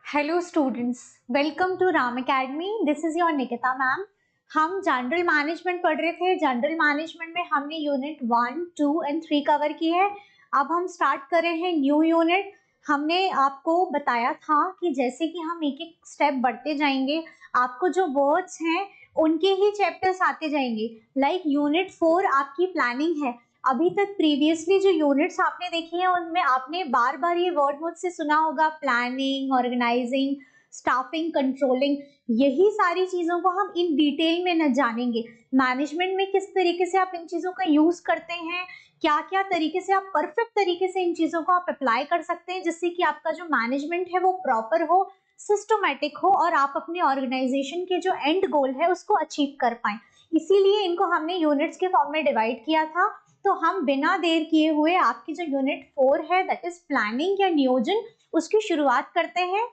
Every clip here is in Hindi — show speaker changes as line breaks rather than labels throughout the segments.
Hello students, welcome to Ram academy. This is your Nikita ma'am. हम जनरल मैनेजमेंट पढ़ रहे थे। जनरल मैनेजमेंट में हमने यूनिट 1, 2 एंड 3 कवर की है। अब हम स्टार्ट कर रहे हैं न्यू यूनिट। हमने आपको बताया था कि जैसे कि हम एक एक स्टेप बढ़ते जाएंगे, आपको जो वर्ड्स हैं उनके ही चैप्टर्स आते जाएंगे। लाइक यूनिट 4 आपकी प्लानिंग है। अभी तक प्रीवियसली जो यूनिट्स आपने देखी हैं उनमें आपने बार बार ये वर्ड मुझसे सुना होगा, प्लानिंग, ऑर्गेनाइजिंग, स्टाफिंग, कंट्रोलिंग। यही सारी चीजों को हम इन डिटेल में न जानेंगे। मैनेजमेंट में किस तरीके से आप इन चीजों का यूज करते हैं, क्या क्या तरीके से आप परफेक्ट तरीके से इन चीजों को आप अप्लाई कर सकते हैं जिससे कि आपका जो मैनेजमेंट है वो प्रॉपर हो, सिस्टमैटिक हो और आप अपने ऑर्गेनाइजेशन के जो एंड गोल है उसको अचीव कर पाए। इसीलिए इनको हमने यूनिट्स के फॉर्म में डिवाइड किया था। तो हम बिना देर किए हुए आपकी जो यूनिट 4 है दैट इज प्लानिंग या नियोजन, उसकी शुरुआत करते हैं।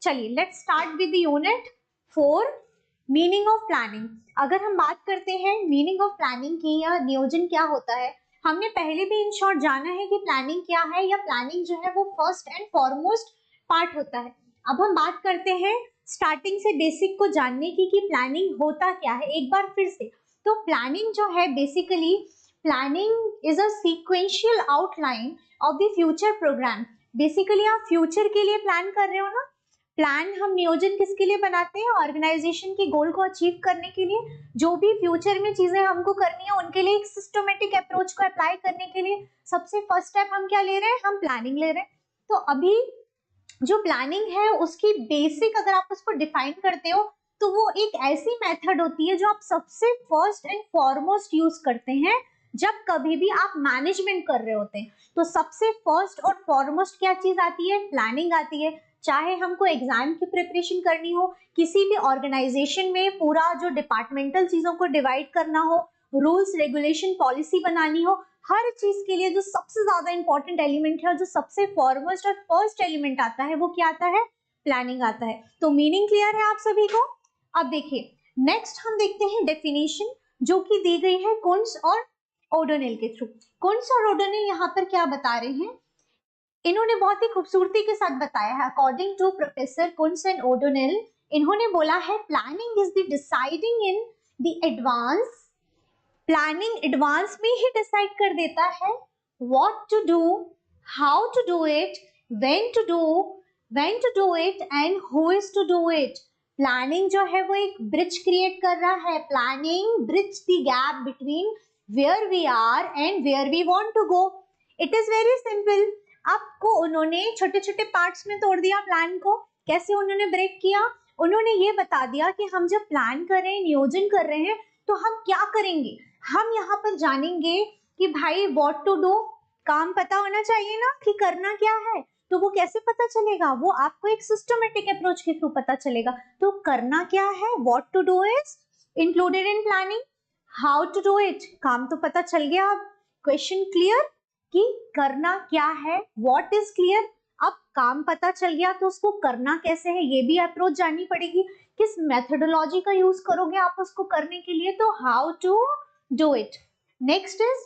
चलिए let's start with the unit 4, meaning of planning. अगर हम बात करते हैं मीनिंग ऑफ प्लानिंग की या नियोजन क्या होता है, हमने पहले भी इन शॉर्ट जाना है कि प्लानिंग क्या है या प्लानिंग जो है वो फर्स्ट एंड फॉरमोस्ट पार्ट होता है। अब हम बात करते हैं स्टार्टिंग से बेसिक को जानने की कि प्लानिंग होता क्या है। एक बार फिर से, तो प्लानिंग जो है basically planning is a sequential outline of the future programme. Basically आप फ्यूचर के लिए प्लान कर रहे हो ना। प्लान हम नियोजन किसके लिए बनाते हैं? ऑर्गेनाइजेशन के गोल को अचीव करने के लिए। जो भी फ्यूचर में चीजें हमको करनी है उनके लिए एक सिस्टमेटिक अप्रोच को अप्लाई करने के लिए सबसे फर्स्ट स्टेप हम क्या ले रहे हैं? हम प्लानिंग ले रहे हैं। तो अभी जो प्लानिंग है उसकी बेसिक अगर आप उसको डिफाइन करते हो तो वो एक ऐसी मेथड होती है जो आप सबसे फर्स्ट एंड फॉरमोस्ट यूज करते हैं जब कभी भी आप मैनेजमेंट कर रहे होते हैं। तो सबसे फर्स्ट और फॉरमोस्ट क्या चीज आती है? प्लानिंग आती है। चाहे हमको एग्जाम की प्रिपरेशन करनी हो, किसी भी ऑर्गेनाइजेशन में पूरा जो डिपार्टमेंटल चीजों को डिवाइड करना हो, रूल्स रेगुलेशन पॉलिसी बनानी हो, हर चीज के लिए जो सबसे ज्यादा इंपॉर्टेंट एलिमेंट है, जो सबसे फॉरमोस्ट और फर्स्ट एलिमेंट आता है, वो क्या आता है? प्लानिंग आता है। तो मीनिंग क्लियर है आप सभी को? अब देखिए नेक्स्ट हम देखते हैं डेफिनेशन जो कि दी गई है कुंस और ओडोनिल के थ्रू। कुंस और ओडोनिल यहाँ पर क्या बता रहे हैं? इन्होंने बहुत ही खूबसूरती के साथ बताया है। According to professor Koontz and O'Donnell, इन्होंने बोला है planning is the deciding in the advance. Planning advance में ही डिसाइड कर देता है what to do, how to do it, when to do it and who is to do it. Planning जो है वो एक ब्रिज क्रिएट कर रहा है। Planning bridge the gap between where we are and where we want to go. It is very simple. आपको उन्होंने छोटे छोटे पार्ट्स में तोड़ दिया प्लान को। कैसे उन्होंने ब्रेक किया? उन्होंने ये बता दिया कि हम जब प्लान कर रहे हैं, नियोजन कर रहे हैं, तो हम क्या करेंगे। हम यहाँ पर जानेंगे कि भाई what to do, काम पता होना चाहिए ना कि करना क्या है। तो वो कैसे पता चलेगा? वो आपको एक सिस्टमेटिक अप्रोच के थ्रू पता चलेगा। तो करना क्या है, what to do is included in planning. How to do it, काम तो पता चल गया। अब क्वेश्चन क्लियर कि करना क्या है, व्हाट इज क्लियर। अब काम पता चल गया तो उसको करना कैसे है ये भी अप्रोच जाननी पड़ेगी। किस मेथोडोलॉजी का यूज करोगे आप उसको करने के लिए, तो how to do it. Next is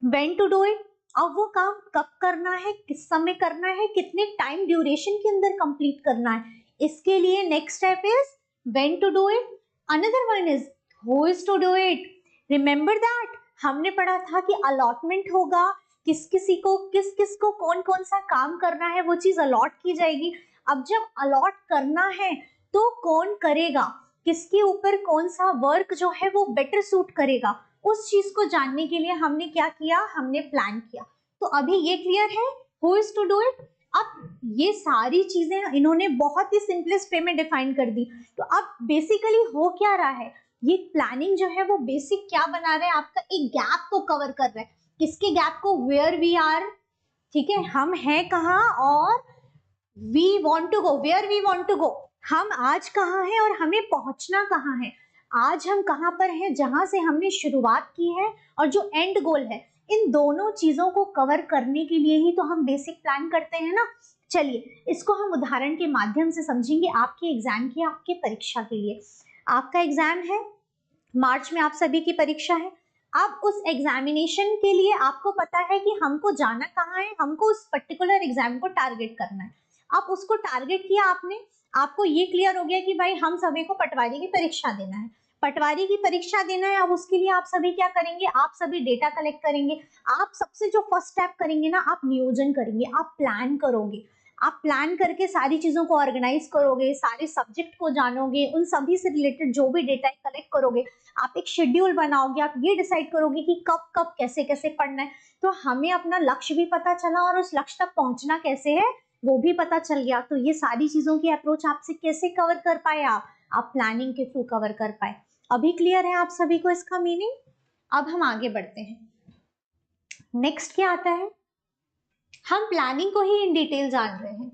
when to do it. अब वो काम कब करना है, किस समय करना है, कितने टाइम ड्यूरेशन के अंदर कंप्लीट करना है, इसके लिए next step is when to do it. Another one is who is to do it. Remember that हमने पढ़ा था कि अलॉटमेंट होगा, किस किस को कौन कौन सा काम करना है वो चीज अलॉट की जाएगी। अब जब अलॉट करना है तो कौन करेगा, किसके ऊपर कौन सा वर्क जो है वो बेटर सूट करेगा, उस चीज को जानने के लिए हमने क्या किया? हमने प्लान किया। तो अभी ये क्लियर है who is to do it। अब ये सारी चीजें इन्होंने बहुत ही सिंपलेस्ट वे में डिफाइन कर दी। तो अब बेसिकली हो क्या रहा है, ये प्लानिंग जो है वो बेसिक क्या बना रहा है? आपका एक गैप को कवर कर रहा है। किसके गैप को? वेयर वी आर, ठीक है, हम हैं कहाँ, और we want to go, where we want to go, हम आज कहाँ हैं और हमें पहुंचना कहाँ है। आज हम कहाँ पर हैं जहां से हमने शुरुआत की है, और जो एंड गोल है, इन दोनों चीजों को कवर करने के लिए ही तो हम बेसिक प्लान करते हैं ना। चलिए इसको हम उदाहरण के माध्यम से समझेंगे आपके एग्जाम की, आपके परीक्षा के लिए। आपका एग्जाम है, मार्च में आप सभी की परीक्षा है। अब उस एग्जामिनेशन के लिए आपको पता है कि हमको जाना कहाँ है, हमको उस पर्टिकुलर एग्जाम को टारगेट करना है। अब उसको टारगेट किया आपने, आपको ये क्लियर हो गया कि भाई हम सभी को पटवारी की परीक्षा देना है, पटवारी की परीक्षा देना है। अब उसके लिए आप सभी क्या करेंगे, आप सभी डेटा कलेक्ट करेंगे। आप सबसे जो फर्स्ट स्टेप करेंगे ना, आप नियोजन करेंगे, आप प्लान करोगे। आप प्लान करके सारी चीजों को ऑर्गेनाइज करोगे, सारे सब्जेक्ट को जानोगे, उन सभी से रिलेटेड जो भी डेटा कलेक्ट करोगे, आप एक शेड्यूल बनाओगे, आप ये डिसाइड करोगे कि कब कब कैसे कैसे पढ़ना है। तो हमें अपना लक्ष्य भी पता चला और उस लक्ष्य तक पहुंचना कैसे है वो भी पता चल गया। तो ये सारी चीजों की अप्रोच आपसे कैसे कवर कर पाए आप प्लानिंग के थ्रू कवर कर पाए। अभी क्लियर है आप सभी को इसका मीनिंग? अब हम आगे बढ़ते हैं। नेक्स्ट क्या आता है, हम प्लानिंग को ही इन डिटेल जान रहे हैं।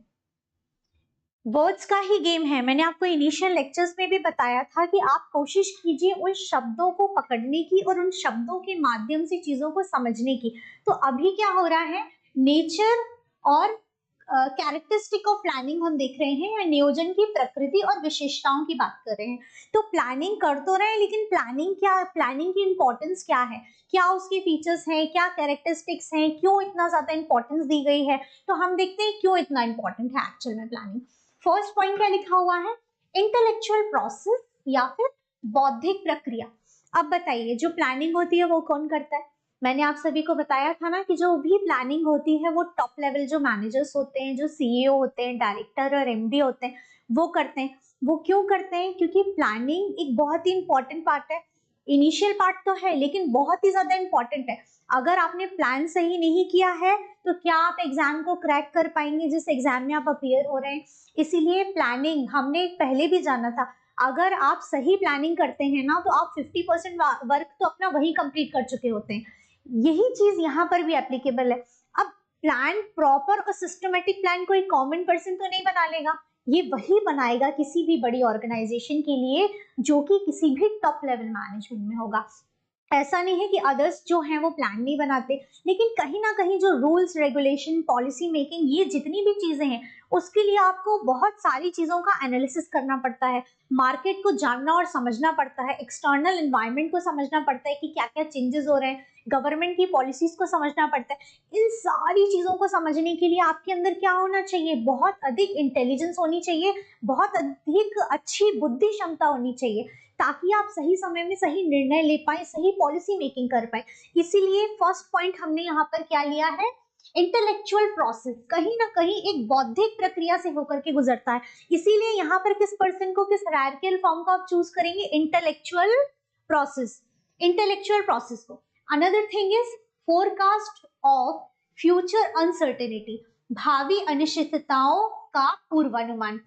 वर्ड्स का ही गेम है। मैंने आपको इनिशियल लेक्चर्स में भी बताया था कि आप कोशिश कीजिए उन शब्दों को पकड़ने की और उन शब्दों के माध्यम से चीजों को समझने की। तो अभी क्या हो रहा है, नेचर और कैरेक्टरिस्टिक ऑफ प्लानिंग हम देख रहे हैं, या नियोजन की प्रकृति और विशेषताओं की बात कर रहे हैं। तो प्लानिंग कर तो रहे हैं, लेकिन प्लानिंग की इंपॉर्टेंस क्या है, क्या उसके फीचर्स हैं, क्या कैरेक्टरिस्टिक्स हैं, क्यों इतना ज्यादा इंपॉर्टेंस दी गई है। तो हम देखते हैं क्यों इतना इंपॉर्टेंट है एक्चुअल में प्लानिंग। फर्स्ट पॉइंट क्या लिखा हुआ है, इंटेलेक्चुअल प्रोसेस या फिर बौद्धिक प्रक्रिया। अब बताइए जो प्लानिंग होती है वो कौन करता है? मैंने आप सभी को बताया था ना कि जो भी प्लानिंग होती है वो टॉप लेवल जो मैनेजर्स होते हैं, जो सीईओ होते हैं, डायरेक्टर और एमडी होते हैं, वो करते हैं। वो क्यों करते हैं? क्योंकि प्लानिंग एक बहुत ही इंपॉर्टेंट पार्ट है। इनिशियल पार्ट तो है लेकिन बहुत ही ज्यादा इंपॉर्टेंट है। अगर आपने प्लान सही नहीं किया है तो क्या आप एग्जाम को क्रैक कर पाएंगे जिस एग्जाम में आप अपियर हो रहे हैं? इसीलिए प्लानिंग हमने पहले भी जाना था, अगर आप सही प्लानिंग करते हैं ना तो आप 50% वर्क तो अपना वही कंप्लीट कर चुके होते हैं। यही चीज यहाँ पर भी एप्लीकेबल है। अब प्लान प्रॉपर और सिस्टमेटिक प्लान कोई कॉमन पर्सन तो नहीं बना लेगा, ये वही बनाएगा किसी भी बड़ी ऑर्गेनाइजेशन के लिए जो कि किसी भी टॉप लेवल मैनेजमेंट में होगा। ऐसा नहीं है कि अदर्स जो हैं वो प्लान नहीं बनाते, लेकिन कहीं ना कहीं जो रूल्स रेगुलेशन पॉलिसी मेकिंग ये जितनी भी चीजें हैं उसके लिए आपको बहुत सारी चीजों का एनालिसिस करना पड़ता है, मार्केट को जानना और समझना पड़ता है, एक्सटर्नल एनवायरनमेंट को समझना पड़ता है कि क्या क्या चेंजेस हो रहे हैं, गवर्नमेंट की पॉलिसीज को समझना पड़ता है। इन सारी चीजों को समझने के लिए आपके अंदर क्या होना चाहिए, बहुत अधिक इंटेलिजेंस होनी चाहिए, बहुत अधिक अच्छी बुद्धि क्षमता होनी चाहिए, ताकि आप सही समय में सही निर्णय ले पाए, सही पॉलिसी मेकिंग कर पाए। इसीलिए फर्स्ट पॉइंट हमने यहाँ पर क्या लिया है, इंटेलेक्चुअल प्रोसेस, कहीं ना कहीं एक बौद्धिक प्रक्रिया से होकर के गुजरता है। इसीलिए यहाँ पर किस पर्सन को, किस हायरार्किकल फॉर्म को आप चूज करेंगे, इंटेलेक्चुअल प्रोसेस, इंटेलेक्चुअल प्रोसेस को। Another thing is forecast of future uncertainty, भावी अनिश्चितताओं का पूर्वानुमान।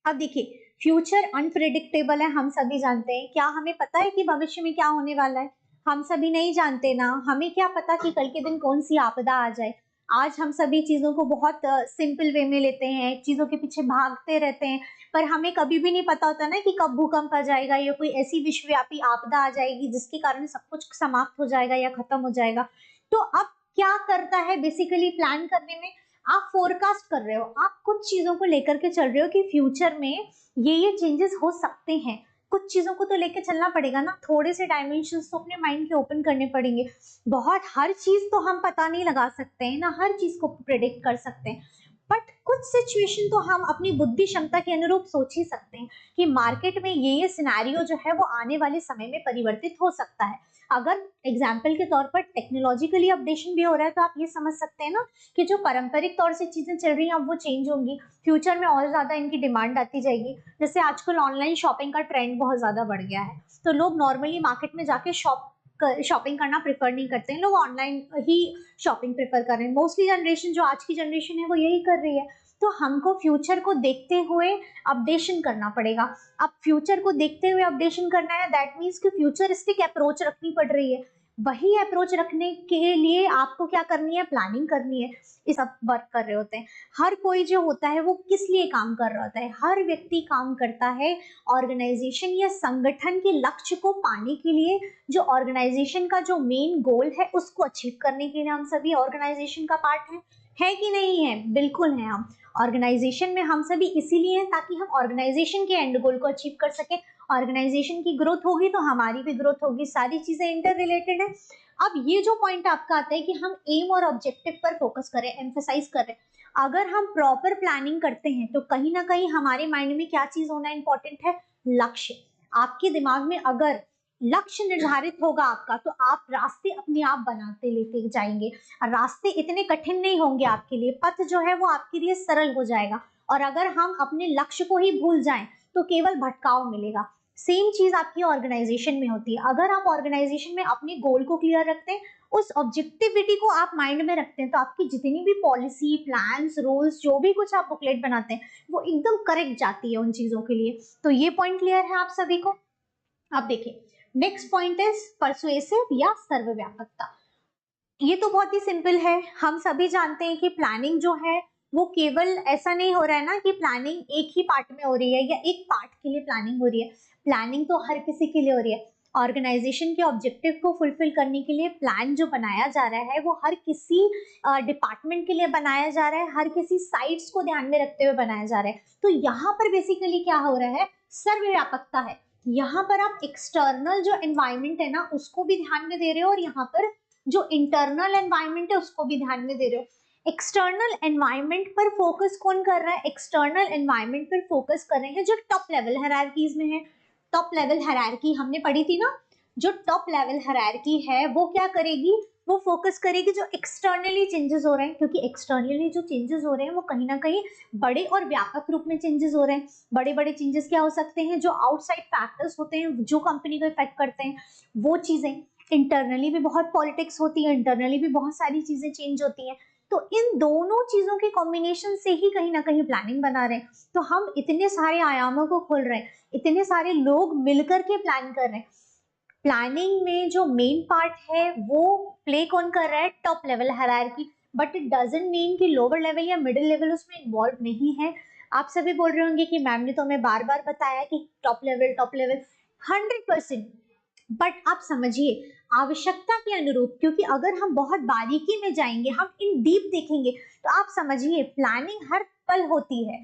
अब देखिए फ्यूचर अनप्रेडिक्टेबल है, हम सभी जानते हैं। क्या हमें पता है कि भविष्य में क्या होने वाला है? हम सभी नहीं जानते ना। हमें क्या पता कि कल के दिन कौन सी आपदा आ जाए। आज हम सभी चीजों को बहुत सिंपल वे में लेते हैं, चीजों के पीछे भागते रहते हैं, पर हमें कभी भी नहीं पता होता ना कि कब भूकंप आ जाएगा या कोई ऐसी विश्वव्यापी आपदा आ जाएगी जिसके कारण सब कुछ समाप्त हो जाएगा या खत्म हो जाएगा। तो अब क्या करता है बेसिकली प्लान करने में, आप फोरकास्ट कर रहे हो, आप कुछ चीजों को लेकर के चल रहे हो कि फ्यूचर में ये चेंजेस हो सकते हैं। कुछ चीजों को तो लेके चलना पड़ेगा ना, थोड़े से डायमेंशंस तो अपने माइंड के ओपन करने पड़ेंगे। बहुत हर चीज तो हम पता नहीं लगा सकते हैं ना, हर चीज को प्रेडिक्ट कर सकते हैं, बट कुछ सिचुएशन तो हम अपनी बुद्धि क्षमता के अनुरूप सोच ही सकते हैं कि मार्केट में ये सिनेरियो जो है वो आने वाले समय में परिवर्तित हो सकता है। अगर एग्जाम्पल के तौर पर टेक्नोलॉजिकली अपडेशन भी हो रहा है तो आप ये समझ सकते हैं ना कि जो पारंपरिक तौर से चीजें चल रही हैं अब वो चेंज होंगी, फ्यूचर में और ज्यादा इनकी डिमांड आती जाएगी। जैसे आजकल ऑनलाइन शॉपिंग का ट्रेंड बहुत ज्यादा बढ़ गया है, तो लोग नॉर्मली मार्केट में जाके शॉपिंग करना प्रेफर नहीं करते हैं, लोग ऑनलाइन ही शॉपिंग प्रेफर कर रहे हैं। मोस्टली जनरेशन जो आज की जनरेशन है वो यही कर रही है। तो हमको फ्यूचर को देखते हुए अपडेशन करना पड़ेगा। अब फ्यूचर को देखते हुए अपडेशन करना है, दैट मीन्स कि फ्यूचरिस्टिक अप्रोच रखनी पड़ रही है। वही अप्रोच रखने के लिए आपको क्या करनी है, प्लानिंग करनी है। इस सब वर्क कर रहे होते हैं। हर कोई जो होता है वो किस लिए काम कर रहा होता है, हर व्यक्ति काम करता है ऑर्गेनाइजेशन या संगठन के लक्ष्य को पाने के लिए। जो ऑर्गेनाइजेशन का जो मेन गोल है उसको अचीव करने के लिए हम सभी ऑर्गेनाइजेशन का पार्ट है। है कि नहीं है? बिल्कुल है। हम ऑर्गेनाइजेशन में हम सभी इसीलिए हैं ताकि हम ऑर्गेनाइजेशन के एंड गोल को अचीव कर सके। ऑर्गेनाइजेशन की ग्रोथ होगी तो हमारी भी ग्रोथ होगी, सारी चीजें इंटर रिलेटेड है। अब ये जो पॉइंट आपका आता है कि हम एम और ऑब्जेक्टिव पर फोकस करें, एम्फेसाइज करें, अगर हम प्रॉपर प्लानिंग करते हैं तो कहीं ना कहीं हमारे माइंड में क्या चीज होना इंपॉर्टेंट है? लक्ष्य। आपके दिमाग में अगर लक्ष्य निर्धारित होगा आपका तो आप रास्ते अपने आप बनाते लेते जाएंगे। रास्ते इतने कठिन नहीं होंगे आपके लिए, पथ जो है वो आपके लिए सरल हो जाएगा। और अगर हम अपने लक्ष्य को ही भूल जाएं तो केवल भटकाव मिलेगा। सेम चीज आपकी ऑर्गेनाइजेशन में होती है। अगर आप ऑर्गेनाइजेशन में अपने गोल को क्लियर रखते हैं, उस ऑब्जेक्टिविटी को आप माइंड में रखते हैं, तो आपकी जितनी भी पॉलिसी, प्लान्स, रूल्स, जो भी कुछ आप बुकलेट बनाते हैं वो एकदम करेक्ट जाती है उन चीजों के लिए। तो ये पॉइंट क्लियर है आप सभी को? अब देखिए, नेक्स्ट पॉइंट इज परसुएसिव या सर्वव्यापकता। ये तो बहुत ही सिंपल है। हम सभी जानते हैं कि प्लानिंग जो है वो केवल ऐसा नहीं हो रहा है ना कि प्लानिंग एक ही पार्ट में हो रही है या एक पार्ट के लिए प्लानिंग हो रही है। प्लानिंग तो हर किसी के लिए हो रही है। ऑर्गेनाइजेशन के ऑब्जेक्टिव को फुलफिल करने के लिए प्लान जो बनाया जा रहा है वो हर किसी डिपार्टमेंट के लिए बनाया जा रहा है, हर किसी साइट्स को ध्यान में रखते हुए बनाया जा रहा है। तो यहाँ पर बेसिकली क्या हो रहा है? सर्वव्यापकता है। यहाँ पर आप एक्सटर्नल जो एनवायरमेंट है ना उसको भी ध्यान में दे रहे हो और यहाँ पर जो इंटरनल एनवायरमेंट है उसको भी ध्यान में दे रहे हो। एक्सटर्नल एनवायरमेंट पर फोकस कौन कर रहा है? एक्सटर्नल एनवायरमेंट पर फोकस कर रहे हैं जो टॉप लेवल हायरार्कीज में है। टॉप लेवल हायरार्की हमने पढ़ी थी ना। जो टॉप लेवल हायरार्की है वो क्या करेगी? वो फोकस करेगी जो एक्सटर्नली चेंजेस हो रहे हैं, क्योंकि एक्सटर्नली जो चेंजेस हो रहे हैं वो कहीं ना कहीं बड़े और व्यापक रूप में चेंजेस हो रहे हैं। बड़े बड़े चेंजेस क्या हो सकते हैं? जो आउटसाइड फैक्टर्स होते हैं जो कंपनी को इफेक्ट करते हैं वो चीजें। इंटरनली भी बहुत पॉलिटिक्स होती है, इंटरनली भी बहुत सारी चीजें चेंज होती हैं। तो इन दोनों चीजों के कॉम्बिनेशन से ही कहीं ना कहीं प्लानिंग बना रहे हैं। तो हम इतने सारे आयामों को खोल रहे हैं, इतने सारे लोग मिलकर के प्लान कर रहे हैं। प्लानिंग में जो मेन पार्ट है वो प्ले कौन कर रहा है? Top level hierarchy. But it doesn't mean कि लोअर लेवल या मिडिल लेवल उसमें इन्वॉल्व नहीं है। आप सभी बोल रहे होंगे कि मैम ने तो हमें बार बार बताया कि टॉप लेवल 100%। बट आप समझिए आवश्यकता के अनुरूप, क्योंकि अगर हम बहुत बारीकी में जाएंगे, हम इन डीप देखेंगे, तो आप समझिए प्लानिंग हर पल होती है।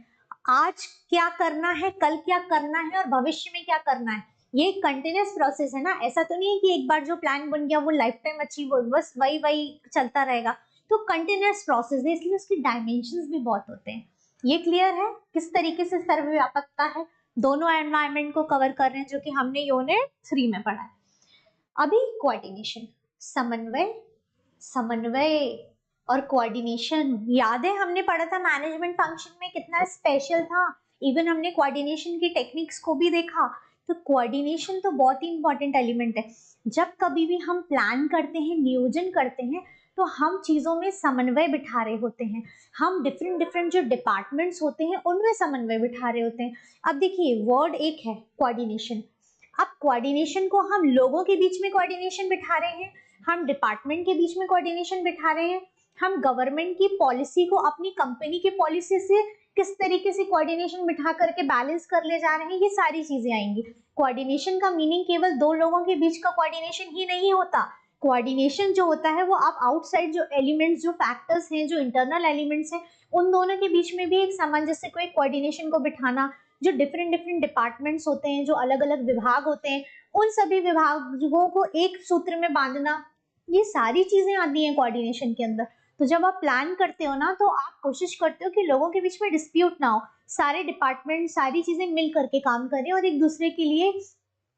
आज क्या करना है, कल क्या करना है और भविष्य में क्या करना है, ये कंटिन्यूअस प्रोसेस है ना। ऐसा तो नहीं है कि एक बार जो प्लान बन गया वो लाइफ टाइम अचीव हो, बस वही वही चलता रहेगा। तो कंटिन्यूअस प्रोसेस है, इसलिए उसकी डायमेंशंस भी बहुत होते हैं। ये क्लियर है किस तरीके से सर्वव्यापकता है? दोनों एनवायरनमेंट को कवर कर रहे हैं जो कि हमने यूनिट 3 में पढ़ा है। अभी कोऑर्डिनेशन, समन्वय। समन्वय और कोऑर्डिनेशन याद है हमने पढ़ा था मैनेजमेंट फंक्शन में, कितना स्पेशल था। इवन हमने कोऑर्डिनेशन की टेक्निक्स को भी देखा। तो कोऑर्डिनेशन तो बहुत ही इंपॉर्टेंट एलिमेंट है। जब कभी भी हम प्लान करते हैं, नियोजन करते हैं, तो हम चीजों में समन्वय बिठा रहे होते हैं। हम डिफरेंट डिफरेंट जो डिपार्टमेंट्स होते हैं उनमें समन्वय बिठा रहे होते हैं। अब देखिए वर्ड एक है कोऑर्डिनेशन। अब कोऑर्डिनेशन को हम लोगों के बीच में कोऑर्डिनेशन बिठा रहे हैं, हम डिपार्टमेंट के बीच में कोऑर्डिनेशन बिठा रहे हैं, हम गवर्नमेंट की पॉलिसी को अपनी कंपनी की पॉलिसी से किस तरीके से कोऑर्डिनेशन बिठा करके बैलेंस कर ले जा रहे हैं, ये सारी चीजें आएंगी। कोऑर्डिनेशन का मीनिंग केवल दो लोगों के बीच का कोऑर्डिनेशन ही नहीं होता। कोऑर्डिनेशन जो होता है वो आप आउटसाइड जो एलिमेंट्स, जो फैक्टर्स हैं, जो इंटरनल एलिमेंट्स हैं, उन दोनों के बीच में भी एक सामंजस्य को, एक कोऑर्डिनेशन को बिठाना। जो डिफरेंट डिफरेंट डिपार्टमेंट्स होते हैं, जो अलग अलग विभाग होते हैं, उन सभी विभागों को एक सूत्र में बांधना, ये सारी चीजें आती हैं कोऑर्डिनेशन के अंदर। तो जब आप प्लान करते हो ना तो आप कोशिश करते हो कि लोगों के बीच में डिस्प्यूट ना हो, सारे डिपार्टमेंट सारी चीजें मिल करके काम करें और एक दूसरे के लिए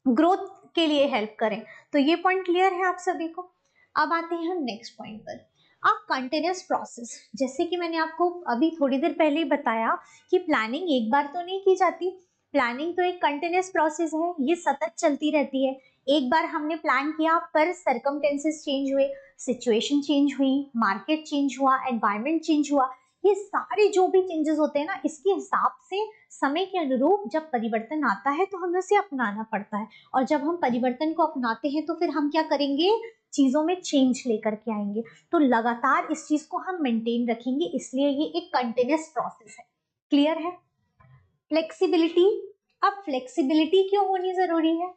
ग्रोथ के लिए हेल्प करें। तो ये पॉइंट क्लियर है आप सभी को? अब आते हैं हम नेक्स्ट पॉइंट पर। अब कंटिन्यूअस प्रोसेस, जैसे कि मैंने आपको अभी थोड़ी देर पहले ही बताया कि प्लानिंग एक बार तो नहीं की जाती। प्लानिंग तो एक कंटिन्यूअस प्रोसेस है, ये सतत चलती रहती है। एक बार हमने प्लान किया पर सर्कमटेंसेस चेंज हुए, सिचुएशन चेंज हुई, मार्केट चेंज हुआ, एनवायरनमेंट चेंज हुआ, ये सारे जो भी चेंजेस होते हैं ना, इसके हिसाब से समय के अनुरूप जब परिवर्तन आता है तो हमें उसे अपनाना पड़ता है। और जब हम परिवर्तन को अपनाते हैं तो फिर हम क्या करेंगे? चीजों में चेंज लेकर के आएंगे। तो लगातार इस चीज को हम मेंटेन रखेंगे, इसलिए ये एक कंटिन्यूअस प्रोसेस है। क्लियर है? फ्लेक्सिबिलिटी। अब फ्लेक्सिबिलिटी क्यों होनी जरूरी है?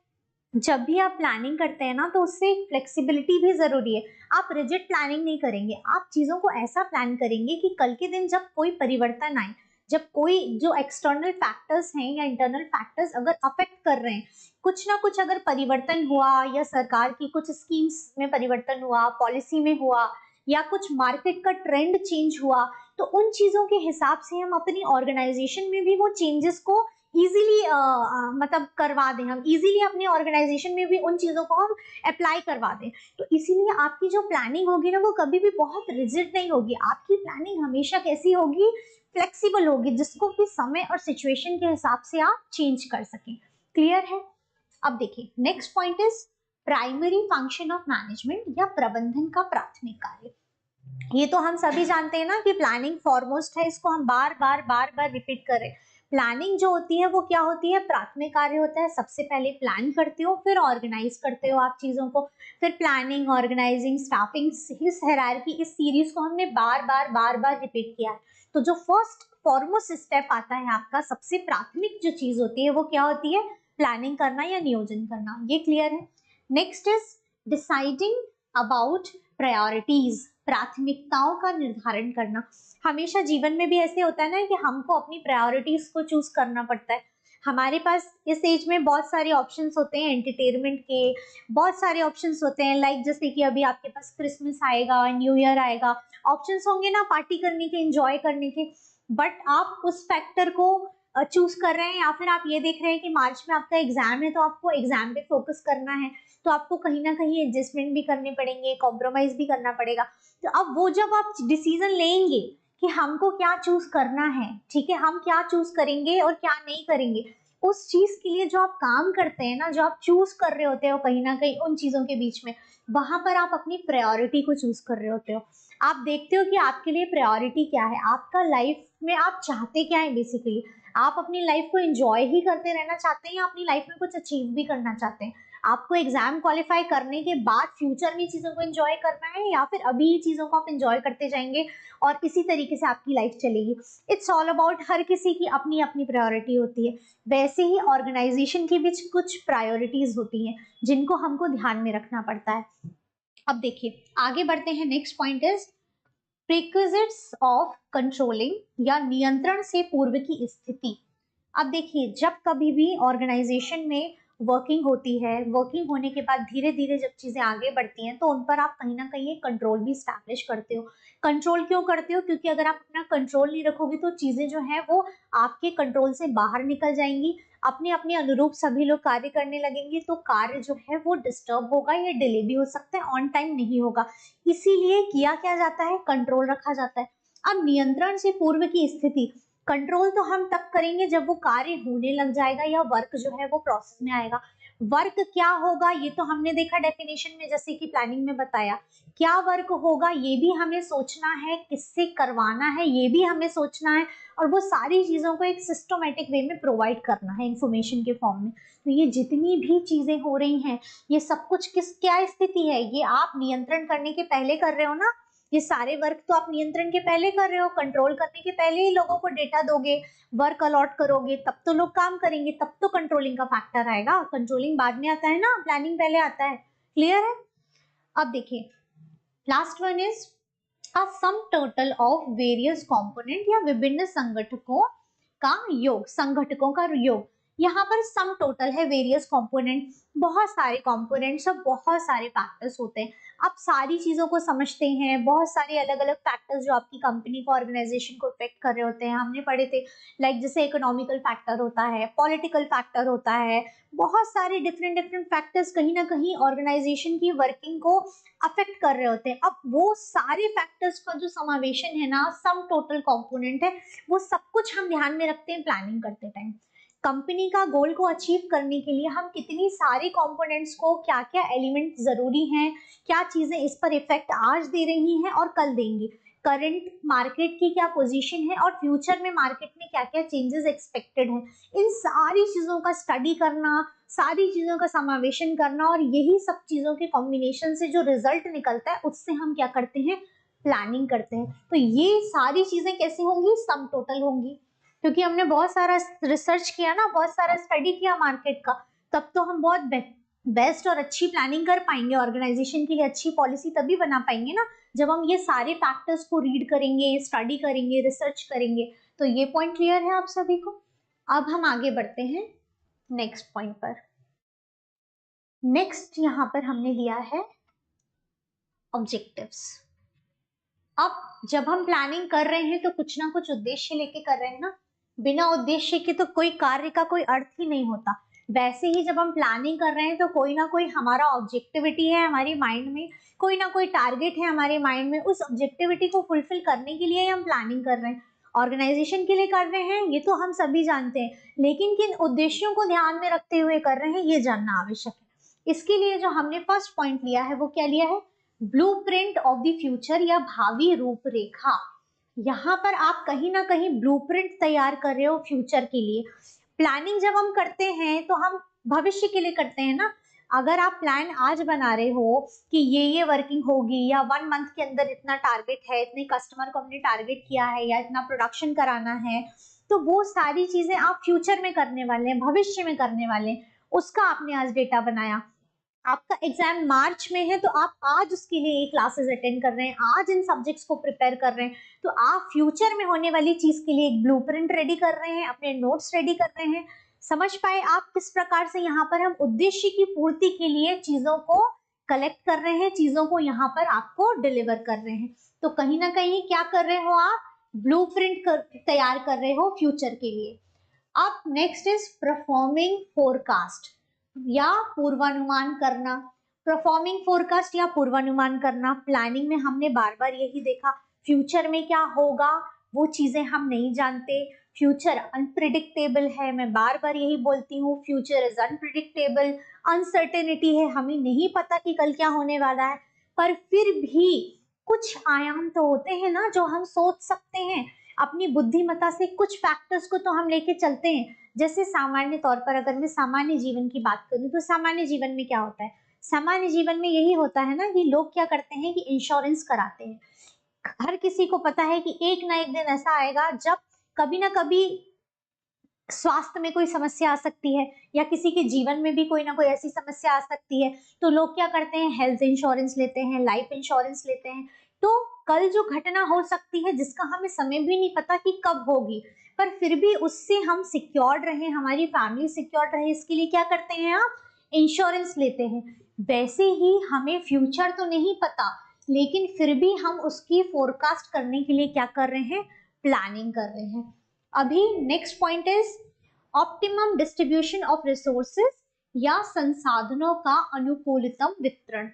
जब भी आप प्लानिंग करते हैं ना तो उससे एक फ्लेक्सिबिलिटी भी जरूरी है। आप रिजिड प्लानिंग नहीं करेंगे, आप चीजों को ऐसा प्लान करेंगे कि कल के दिन जब कोई परिवर्तन आए, जब कोई जो एक्सटर्नल फैक्टर्स हैं या इंटरनल फैक्टर्स अगर अफेक्ट कर रहे हैं, कुछ ना कुछ अगर परिवर्तन हुआ या सरकार की कुछ स्कीम्स में परिवर्तन हुआ, पॉलिसी में हुआ, या कुछ मार्केट का ट्रेंड चेंज हुआ, तो उन चीजों के हिसाब से हम अपनी ऑर्गेनाइजेशन में भी वो चेंजेस को इजीली मतलब करवा दें, हम इजीली अपनी ऑर्गेनाइजेशन में भी उन चीजों को हम अप्लाई करवा दें। तो इसीलिए आपकी जो प्लानिंग होगी ना वो कभी भी बहुत रिजिड नहीं होगी, आपकी प्लानिंग हमेशा कैसी होगी, फ्लेक्सिबल होगी, जिसको भी समय और सिचुएशन के हिसाब से आप चेंज कर सकें। क्लियर है? अब देखिए next point is primary function of management या प्रबंधन का प्राथमिक कार्य। ये तो हम सभी जानते हैं ना कि प्लानिंग फॉरमोस्ट है, इसको हम बार बार रिपीट कर रहे हैं। प्लानिंग जो होती है वो क्या होती है, प्राथमिक कार्य होता है। सबसे पहले प्लान करते हो, फिर ऑर्गेनाइज करते हो आप चीजों को, फिर प्लानिंग, ऑर्गेनाइजिंग, स्टाफिंग, इस हायरार्की, इस सीरीज को हमने बार बार रिपीट किया है। तो जो फर्स्ट फॉरमोस्ट स्टेप आता है आपका, सबसे प्राथमिक जो चीज होती है वो क्या होती है, प्लानिंग करना या नियोजन करना। ये क्लियर है? Next is deciding about priorities, प्राथमिकताओं का निर्धारण करना। हमेशा जीवन में भी ऐसे होता है ना कि हमको अपनी प्रायोरिटीज को चूज करना पड़ता है। हमारे पास इस एज में बहुत सारे ऑप्शंस होते हैं एंटरटेनमेंट के, बहुत सारे ऑप्शंस होते हैं, लाइक जैसे कि अभी आपके पास क्रिसमस आएगा, न्यू ईयर आएगा, ऑप्शंस होंगे ना पार्टी करने के, एंजॉय करने के, बट आप उस फैक्टर को चूज कर रहे हैं, या फिर आप ये देख रहे हैं कि मार्च में आपका एग्जाम है तो आपको एग्जाम पे फोकस करना है, तो आपको कहीं ना कहीं एडजस्टमेंट भी करने पड़ेंगे, कॉम्प्रोमाइज भी करना पड़ेगा। तो अब वो जब आप डिसीजन लेंगे कि हमको क्या चूज करना है, ठीक है, हम क्या चूज करेंगे और क्या नहीं करेंगे, उस चीज के लिए जो आप काम करते हैं ना, जो आप चूज कर रहे होते हो कहीं ना कहीं उन चीजों के बीच में, वहां पर आप अपनी प्रायोरिटी को चूज कर रहे होते हो। आप देखते हो कि आपके लिए प्रायोरिटी क्या है, आपका लाइफ में आप चाहते क्या है। बेसिकली आप अपनी लाइफ को एंजॉय ही करते रहना चाहते हैं या अपनी लाइफ में कुछ अचीव भी करना चाहते हैं। आपको एग्जाम क्वालिफाई करने के बाद फ्यूचर में चीजों को एंजॉय करना है, या फिर अभी ही चीजों को आप एंजॉय करते जाएंगे और इसी तरीके से आपकी लाइफ चलेगी। इट्स ऑल अबाउट, हर किसी की अपनी अपनी प्रायोरिटी होती है। वैसे ही ऑर्गेनाइजेशन के बीच कुछ प्रायोरिटीज होती हैं जिनको हमको ध्यान में रखना पड़ता है। अब देखिए आगे बढ़ते हैं। Next point is prerequisites of controlling या नियंत्रण से पूर्व की स्थिति। अब देखिए जब कभी भी ऑर्गेनाइजेशन में वर्किंग होती है, वर्किंग होने के बाद धीरे धीरे जब चीजें आगे बढ़ती हैं तो उन पर आप कहीं ना कहीं एक कंट्रोल भी स्टैब्लिश करते हो। कंट्रोल क्यों करते हो? क्योंकि अगर आप अपना कंट्रोल नहीं रखोगे तो चीजें जो है वो आपके कंट्रोल से बाहर निकल जाएंगी, अपने अपने अनुरूप सभी लोग कार्य करने लगेंगे, तो कार्य जो है वो डिस्टर्ब होगा या डिले भी हो सकता है, ऑन टाइम नहीं होगा। इसीलिए किया क्या जाता है, कंट्रोल रखा जाता है। अब नियंत्रण से पूर्व की स्थिति, कंट्रोल तो हम तब करेंगे जब वो कार्य होने लग जाएगा या वर्क जो है वो प्रोसेस में आएगा। वर्क क्या होगा ये तो हमने देखा डेफिनेशन में, जैसे कि प्लानिंग में बताया। क्या वर्क होगा ये भी हमें सोचना है, किससे करवाना है ये भी हमें सोचना है, और वो सारी चीजों को एक सिस्टमैटिक वे में प्रोवाइड करना है इंफॉर्मेशन के फॉर्म में। तो ये जितनी भी चीजें हो रही हैं ये सब कुछ किस क्या स्थिति है, ये आप नियंत्रण करने के पहले कर रहे हो ना। ये सारे वर्क तो आप नियंत्रण के पहले कर रहे हो, कंट्रोल करने के पहले ही लोगों को डेटा दोगे, वर्क अलॉट करोगे, तब तो लोग काम करेंगे, तब तो कंट्रोलिंग का फैक्टर आएगा। कंट्रोलिंग बाद में आता है ना, प्लानिंग पहले आता है। क्लियर है? अब देखिए last one is a sum total of various component या विभिन्न संगठकों का योग, संगठकों का योग। यहाँ पर सम टोटल है, वेरियस कंपोनेंट, बहुत सारे कंपोनेंट्स और बहुत सारे फैक्टर्स होते हैं। आप सारी चीजों को समझते हैं, बहुत सारे अलग अलग फैक्टर्स जो आपकी कंपनी को, ऑर्गेनाइजेशन को इफेक्ट कर रहे होते हैं, हमने पढ़े थे। लाइक जैसे इकोनॉमिकल फैक्टर होता है, पॉलिटिकल फैक्टर होता है, बहुत सारे डिफरेंट डिफरेंट फैक्टर्स कहीं ना कहीं ऑर्गेनाइजेशन की वर्किंग को अफेक्ट कर रहे होते हैं। अब वो सारे फैक्टर्स का जो समावेशन है ना, सम टोटल कंपोनेंट है, वो सब कुछ हम ध्यान में रखते हैं प्लानिंग करते टाइम। कंपनी का गोल को अचीव करने के लिए हम कितनी सारी कंपोनेंट्स को, क्या क्या एलिमेंट जरूरी हैं, क्या चीजें इस पर इफेक्ट आज दे रही हैं और कल देंगी, करंट मार्केट की क्या पोजीशन है और फ्यूचर में मार्केट में क्या क्या चेंजेस एक्सपेक्टेड हैं, इन सारी चीजों का स्टडी करना, सारी चीजों का समावेशन करना, और यही सब चीजों के कॉम्बिनेशन से जो रिजल्ट निकलता है उससे हम क्या करते हैं, प्लानिंग करते हैं। तो ये सारी चीजें कैसे होंगी, सम टोटल होंगी, क्योंकि हमने बहुत सारा रिसर्च किया ना, बहुत सारा स्टडी किया मार्केट का, तब तो हम बहुत बेस्ट और अच्छी प्लानिंग कर पाएंगे, ऑर्गेनाइजेशन के लिए अच्छी पॉलिसी तभी बना पाएंगे ना जब हम ये सारे फैक्टर्स को रीड करेंगे, स्टडी करेंगे, रिसर्च करेंगे। तो ये पॉइंट क्लियर है आप सभी को। अब हम आगे बढ़ते हैं नेक्स्ट पॉइंट पर। नेक्स्ट यहाँ पर हमने लिया है ऑब्जेक्टिव्स। अब जब हम प्लानिंग कर रहे हैं तो कुछ ना कुछ उद्देश्य लेके कर रहे हैं ना, बिना उद्देश्य के तो कोई कार्य का कोई अर्थ ही नहीं होता। वैसे ही जब हम प्लानिंग कर रहे हैं तो कोई ना कोई हमारा ऑब्जेक्टिविटी है हमारी माइंड में, कोई ना कोई टारगेट है हमारे माइंड में, उस ऑब्जेक्टिविटी को फुलफिल करने के लिए हम प्लानिंग कर रहे हैं। ऑर्गेनाइजेशन के लिए कर रहे हैं ये तो हम सभी जानते हैं, लेकिन किन उद्देश्यों को ध्यान में रखते हुए कर रहे हैं ये जानना आवश्यक है। इसके लिए जो हमने फर्स्ट पॉइंट लिया है वो क्या लिया है, ब्लूप्रिंट ऑफ द फ्यूचर या भावी रूपरेखा। यहाँ पर आप कहीं ना कहीं ब्लूप्रिंट तैयार कर रहे हो फ्यूचर के लिए। प्लानिंग जब हम करते हैं तो हम भविष्य के लिए करते हैं ना। अगर आप प्लान आज बना रहे हो कि ये वर्किंग होगी या 1 मंथ के अंदर इतना टारगेट है, इतने कस्टमर को हमने टारगेट किया है या इतना प्रोडक्शन कराना है, तो वो सारी चीजें आप फ्यूचर में करने वाले हैं, भविष्य में करने वाले हैं। उसका आपने आज डेटा बनाया। आपका एग्जाम मार्च में है तो आप आज उसके लिए ये क्लासेस अटेंड कर रहे हैं, आज इन सब्जेक्ट्स को प्रिपेयर कर रहे हैं, तो आप फ्यूचर में होने वाली चीज के लिए एक ब्लूप्रिंट रेडी कर रहे हैं, अपने नोट्स रेडी कर रहे हैं। समझ पाए आप किस प्रकार से यहाँ पर हम उद्देश्य की पूर्ति के लिए चीजों को कलेक्ट कर रहे हैं, चीजों को यहाँ पर आपको डिलीवर कर रहे हैं। तो कहीं ना कहीं क्या कर रहे हो आप, ब्लूप्रिंट तैयार कर रहे हो फ्यूचर के लिए। अब नेक्स्ट इज परफॉर्मिंग फोरकास्ट या पूर्वानुमान करना। परफॉर्मिंग फोरकास्ट या पूर्वानुमान करना, प्लानिंग में हमने बार बार यही देखा, फ्यूचर में क्या होगा वो चीजें हम नहीं जानते। फ्यूचर अनप्रिडिक्टेबल है, मैं बार बार यही बोलती हूँ, फ्यूचर इज अनप्रिडिक्टेबल, अनसर्टेनिटी है, हमें नहीं पता कि कल क्या होने वाला है। पर फिर भी कुछ आयाम तो होते हैं ना जो हम सोच सकते हैं, अपनी बुद्धिमत्ता से कुछ फैक्टर्स को तो हम लेके चलते हैं। जैसे सामान्य तौर पर अगर मैं सामान्य जीवन की बात करूं तो सामान्य जीवन में क्या होता है, सामान्य जीवन में यही होता है ना कि लोग क्या करते हैं कि इंश्योरेंस कराते हैं। हर किसी को पता है कि एक ना एक दिन ऐसा आएगा जब कभी ना कभी स्वास्थ्य में कोई समस्या आ सकती है या किसी के जीवन में भी कोई ना कोई ऐसी समस्या आ सकती है, तो लोग क्या करते हैं, हेल्थ इंश्योरेंस लेते हैं, लाइफ इंश्योरेंस लेते हैं। तो कल जो घटना हो सकती है जिसका हमें समय भी नहीं पता कि कब होगी, पर फिर भी उससे हम सिक्योर्ड रहे, हमारी फैमिली सिक्योर्ड रहे, इसके लिए क्या करते हैं, आप इंश्योरेंस लेते हैं। वैसे ही हमें फ्यूचर तो नहीं पता, लेकिन फिर भी हम उसकी फोरकास्ट करने के लिए क्या कर रहे हैं, प्लानिंग कर रहे हैं। अभी next point is optimum distribution of resources या संसाधनों का अनुकूलतम वितरण।